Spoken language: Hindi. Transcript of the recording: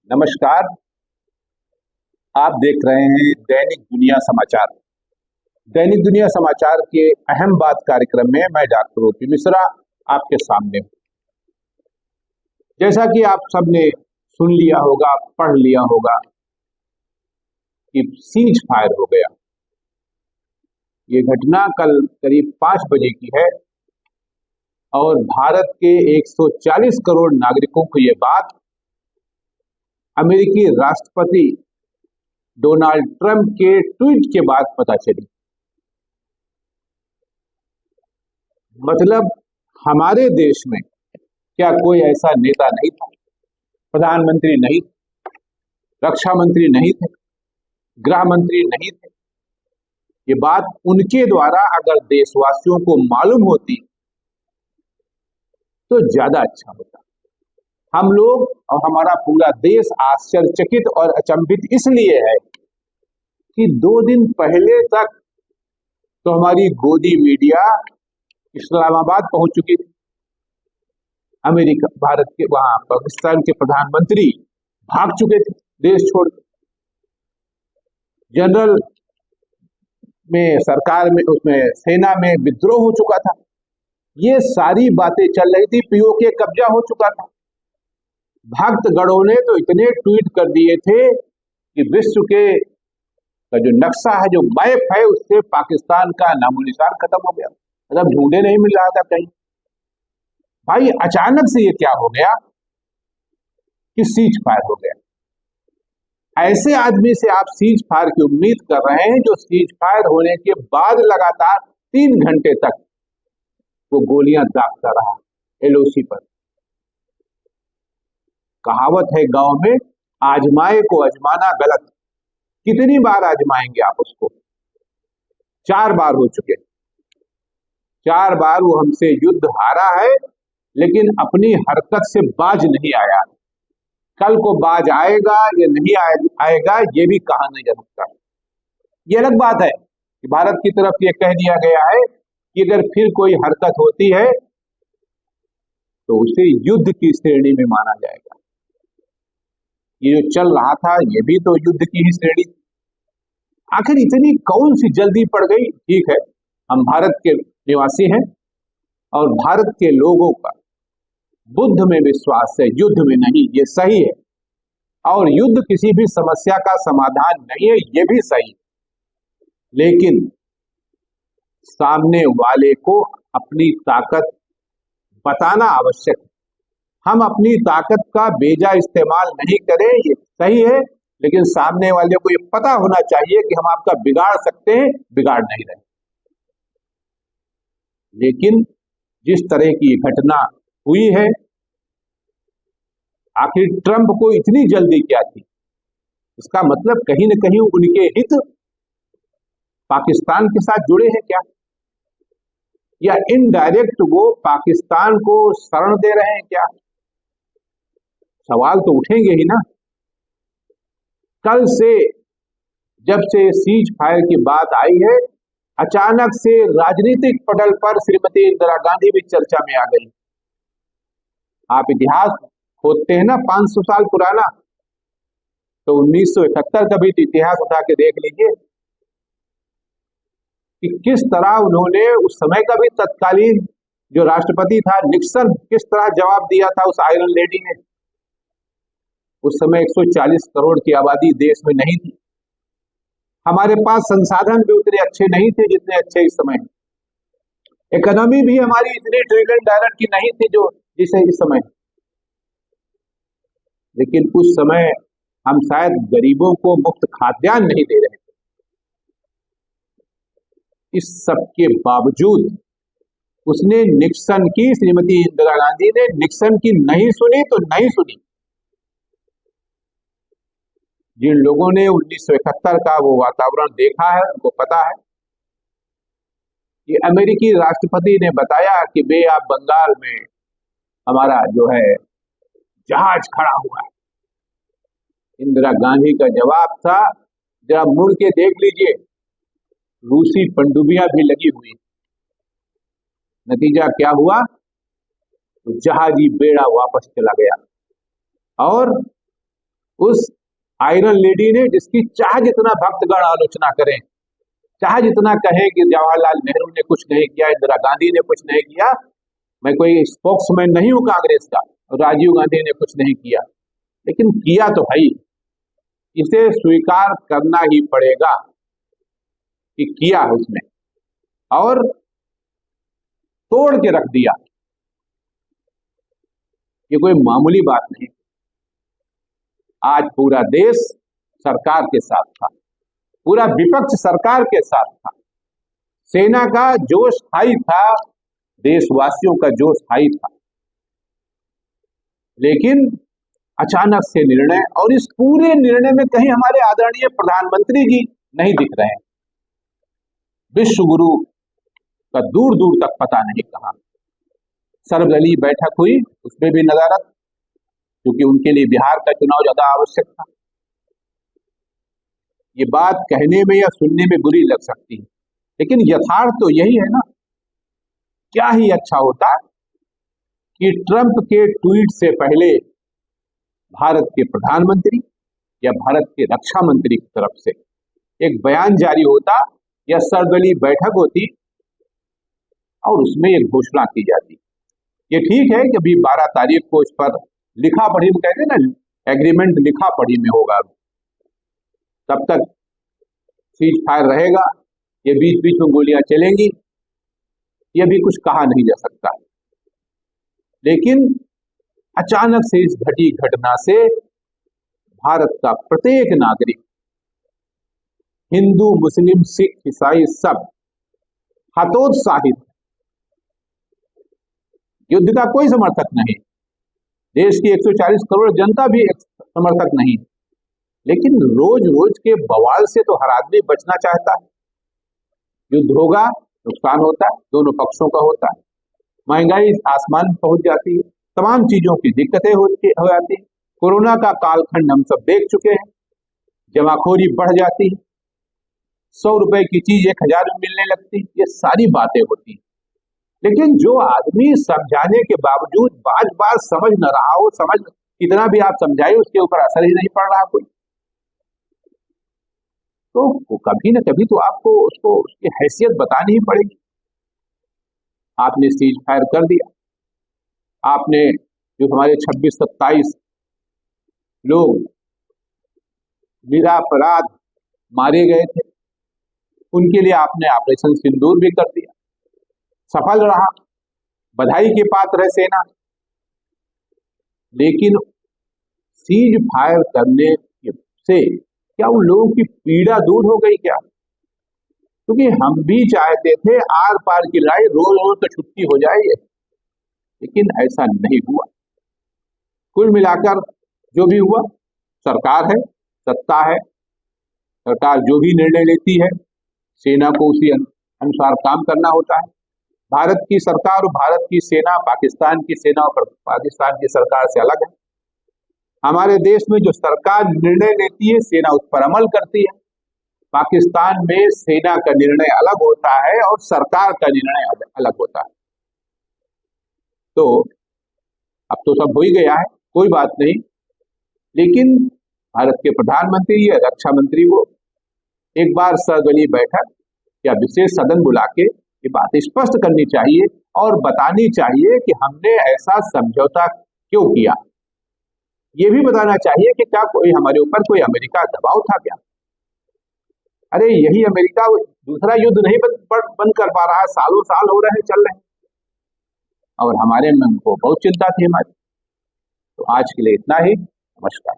नमस्कार। आप देख रहे हैं दैनिक दुनिया समाचार। दैनिक दुनिया समाचार के अहम बात कार्यक्रम में मैं डॉक्टर ओपी मिश्रा आपके सामने हूं। जैसा कि आप सबने सुन लिया होगा, पढ़ लिया होगा कि सीज फायर हो गया। ये घटना कल करीब 5 बजे की है और भारत के 140 करोड़ नागरिकों को ये बात अमेरिकी राष्ट्रपति डोनाल्ड ट्रंप के ट्वीट के बाद पता चली। मतलब हमारे देश में क्या कोई ऐसा नेता नहीं था, प्रधानमंत्री नहीं थे, रक्षा मंत्री नहीं थे, गृह मंत्री नहीं थे। ये बात उनके द्वारा अगर देशवासियों को मालूम होती तो ज्यादा अच्छा होता। हम लोग और हमारा पूरा देश आश्चर्यचकित और अचंभित इसलिए है कि 2 दिन पहले तक तो हमारी गोदी मीडिया इस्लामाबाद पहुंच चुकी थी। अमेरिका, भारत के वहां पाकिस्तान के प्रधानमंत्री भाग चुके थे देश छोड़। जनरल में, सरकार में, उसमें सेना में विद्रोह हो चुका था। ये सारी बातें चल रही थी। पीओके कब्जा हो चुका था। भक्तगणों ने तो इतने ट्वीट कर दिए थे कि विश्व के का जो नक्शा है, जो मैप है, उससे पाकिस्तान का नामोनिशान खत्म हो गया। मतलब ढूंढे नहीं मिल रहा था कहीं। भाई अचानक से ये क्या हो गया कि सीज फायर हो गया। ऐसे आदमी से आप सीज फायर की उम्मीद कर रहे हैं जो सीज फायर होने के बाद लगातार 3 घंटे तक वो गोलियां दागता रहा एलओसी पर। कहावत है गांव में, आजमाए को अजमाना गलत। कितनी बार आजमाएंगे आप उसको? 4 बार हो चुके। 4 बार वो हमसे युद्ध हारा है, लेकिन अपनी हरकत से बाज नहीं आया। कल को बाज आएगा या नहीं आएगा ये भी कहा नहीं जा सकता। ये अलग बात है कि भारत की तरफ ये कह दिया गया है कि अगर फिर कोई हरकत होती है तो उसे युद्ध की श्रेणी में माना जाएगा। ये जो चल रहा था ये भी तो युद्ध की ही श्रेणी थी। आखिर इतनी कौन सी जल्दी पड़ गई? ठीक है, हम भारत के निवासी हैं और भारत के लोगों का बुद्ध में विश्वास है, युद्ध में नहीं। ये सही है। और युद्ध किसी भी समस्या का समाधान नहीं है, ये भी सही। लेकिन सामने वाले को अपनी ताकत बताना आवश्यक है। हम अपनी ताकत का बेजा इस्तेमाल नहीं करें, ये सही है। लेकिन सामने वाले को ये पता होना चाहिए कि हम आपका बिगाड़ सकते हैं, बिगाड़ नहीं रहे। लेकिन जिस तरह की घटना हुई है, आखिर ट्रंप को इतनी जल्दी क्या थी? इसका मतलब कहीं न कहीं उनके हित पाकिस्तान के साथ जुड़े हैं क्या? या इनडायरेक्ट वो पाकिस्तान को शरण दे रहे हैं क्या? सवाल तो उठेंगे ही ना। कल से जब से सीज फायर की बात आई है, अचानक से राजनीतिक पटल पर श्रीमती इंदिरा गांधी भी चर्चा में आ गई। आप इतिहास खोदते हैं ना 500 साल पुराना, तो 1971 का भी इतिहास उठा के देख लीजिए कि किस तरह उन्होंने उस समय का भी तत्कालीन जो राष्ट्रपति था निक्सन, किस तरह जवाब दिया था उस आयरन लेडी ने। उस समय 140 करोड़ की आबादी देश में नहीं थी। हमारे पास संसाधन भी उतने अच्छे नहीं थे जितने अच्छे इस समय। इकोनॉमी भी हमारी इतनी ट्रिलियन डॉलर की नहीं थी जो जिसे इस समय। लेकिन उस समय हम शायद गरीबों को मुफ्त खाद्यान्न नहीं दे रहे थे। इस सब के बावजूद उसने निक्सन की, श्रीमती इंदिरा गांधी ने निक्सन की नहीं सुनी तो नहीं सुनी। जिन लोगों ने 1971 का वो वातावरण देखा है उनको पता है कि अमेरिकी राष्ट्रपति ने बताया कि बे आप बंगाल में हमारा जो है जहाज खड़ा हुआ है। इंदिरा गांधी का जवाब था, जरा मुड़ के देख लीजिए, रूसी पनडुब्बियां भी लगी हुई। नतीजा क्या हुआ? तो जहाजी बेड़ा वापस चला गया और उस आयरन लेडी ने, जिसकी चाहे जितना भक्तगण आलोचना करें, चाहे जितना कहे कि जवाहरलाल नेहरू ने कुछ नहीं किया, इंदिरा गांधी ने कुछ नहीं किया, मैं कोई स्पोक्समैन नहीं हूं कांग्रेस का, राजीव गांधी ने कुछ नहीं किया, लेकिन किया तो भाई, इसे स्वीकार करना ही पड़ेगा कि किया उसने, और तोड़ के रख दिया। ये कोई मामूली बात नहीं। आज पूरा देश सरकार के साथ था, पूरा विपक्ष सरकार के साथ था, सेना का जोश हाई था, देशवासियों का जोश हाई था, लेकिन अचानक से निर्णय, और इस पूरे निर्णय में कहीं हमारे आदरणीय प्रधानमंत्री जी नहीं दिख रहे हैं। विश्व गुरु का दूर दूर तक पता नहीं कहां। सर्वदलीय बैठक हुई, उसमें भी नदारद, क्योंकि उनके लिए बिहार का चुनाव ज्यादा आवश्यक था। ये बात कहने में या सुनने में बुरी लग सकती है, लेकिन यथार्थ तो यही है ना। क्या ही अच्छा होता कि ट्रंप के ट्वीट से पहले भारत के प्रधानमंत्री या भारत के रक्षा मंत्री की तरफ से एक बयान जारी होता या सर्वदलीय बैठक होती और उसमें एक घोषणा की जाती। ये ठीक है कि अभी 12 तारीख को इस पर लिखा पढ़ी में, कहते हैं ना, एग्रीमेंट लिखा पढ़ी में होगा, तब तक सीज फायर रहेगा, ये बीच बीच में गोलियां चलेंगी, ये भी कुछ कहा नहीं जा सकता। लेकिन अचानक से इस घटी घटना से भारत का प्रत्येक नागरिक, हिंदू, मुस्लिम, सिख, ईसाई, सब हतोत्साहित। युद्ध का कोई समर्थक नहीं, देश की 140 करोड़ जनता भी समर्थक नहीं, लेकिन रोज रोज के बवाल से तो हर आदमी बचना चाहता है। युद्ध होगा, नुकसान होता है, दोनों पक्षों का होता है, महंगाई आसमान पहुंच जाती है, तमाम चीजों की दिक्कतें हो जाती है। कोरोना का कालखंड हम सब देख चुके हैं, जमाखोरी बढ़ जाती है, 100 रुपए की चीज 1000 में मिलने लगती, ये सारी बातें होती हैं। लेकिन जो आदमी समझाने के बावजूद बार बार समझ न रहा हो, समझ कितना भी आप समझाइए उसके ऊपर असर ही नहीं पड़ रहा कोई, तो कभी न कभी तो आपको उसको उसकी हैसियत बतानी ही पड़ेगी। आपने सीज फायर कर दिया, आपने जो हमारे 26-27 लोग निरपराध मारे गए थे, उनके लिए आपने ऑपरेशन सिंदूर भी कर दिया, सफल रहा, बधाई के पात्र है सेना। लेकिन सीज फायर करने से क्या उन लोगों की पीड़ा दूर हो गई क्या? क्योंकि हम भी चाहते थे आर पार की लड़ाई रोज रोज तो छुट्टी हो जाए, लेकिन ऐसा नहीं हुआ। कुल मिलाकर जो भी हुआ, सरकार है, सत्ता है, सरकार जो भी निर्णय लेती है सेना को उसी अनुसार काम करना होता है। भारत की सरकार और भारत की सेना पाकिस्तान की सेना और पाकिस्तान की सरकार से अलग है। हमारे देश में जो सरकार निर्णय लेती है सेना उस पर अमल करती है, पाकिस्तान में सेना का निर्णय अलग होता है और सरकार का निर्णय अलग होता है। तो अब तो सब हो ही गया है, कोई बात नहीं, लेकिन भारत के प्रधानमंत्री या रक्षा मंत्री को एक बार सर्वदलीय बैठक या विशेष सदन बुला के ये बात स्पष्ट करनी चाहिए और बतानी चाहिए कि हमने ऐसा समझौता क्यों किया। ये भी बताना चाहिए कि क्या कोई हमारे ऊपर कोई अमेरिका दबाव था क्या? अरे यही अमेरिका दूसरा युद्ध नहीं बंद कर पा रहा है, सालों साल हो रहे हैं, चल रहे हैं, और हमारे मन को बहुत चिंता थी हमारी। तो आज के लिए इतना ही, नमस्कार।